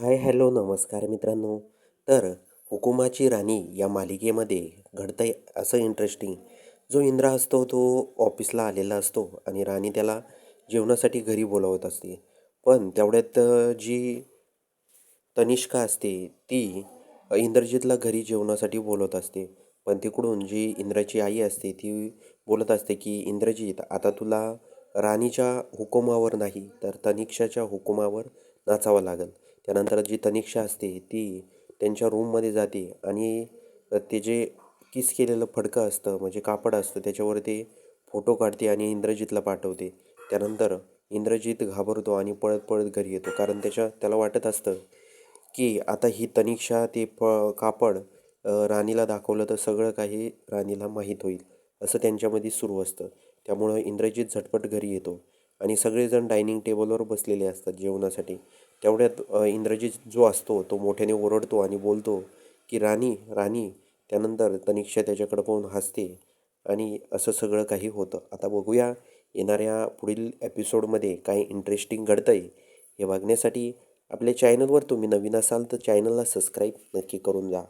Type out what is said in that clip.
Hi hello नमस्कार मित्रांनो. तर हुकुमाची राणी या मालिकेमध्ये घडतंय असं इंटरेस्टिंग. जो इंद्र असतो तो ऑफिसला आलेला असतो आणि राणी त्याला जेवणासाठी घरी बोलवत असते. पण तेवढ्यात जी तनिष्का असते ती इंद्रजितला घरी जेवणासाठी बोलवत असते. पण तिकडून जी इंद्राची आई असते ती बोलत असते की इंद्रजित, आता तुला राणीच्या हुकुमावर नाही तर तनिक्षाच्या हुकुमावर नाचावं लागेल. त्यानंतर जी तनिक्षा असते ती त्यांच्या रूममध्ये जाते आणि ते जे किस केलेलं फडकं असतं म्हणजे कापड असतं त्याच्यावर ते फोटो काढते आणि इंद्रजितला पाठवते. त्यानंतर इंद्रजित घाबरतो आणि पळत पळत घरी येतो, कारण त्याला वाटत असतं की आता ही तनिक्षा ते कापड राणीला दाखवलं तर सगळं काही राणीला माहीत होईल, असं त्यांच्यामध्ये सुरू असतं. त्यामुळं इंद्रजित झटपट घरी येतो आणि सगळेजण डायनिंग टेबलवर बसलेले असतात जेवणासाठी. तेवढ्यात इंद्रजित जो असतो तो मोठ्याने ओरडतो आणि बोलतो की राणी राणी. त्यानंतर तनिक्षा त्याच्याकडं पाहून हसते आणि असं सगळं काही होतं. आता बघूया येणाऱ्या पुढील एपिसोडमध्ये काय इंटरेस्टिंग घडतंय. हे बघण्यासाठी आपल्या चॅनलवर तुम्ही नवीन असाल तर चॅनलला सबस्क्राईब नक्की करून जा.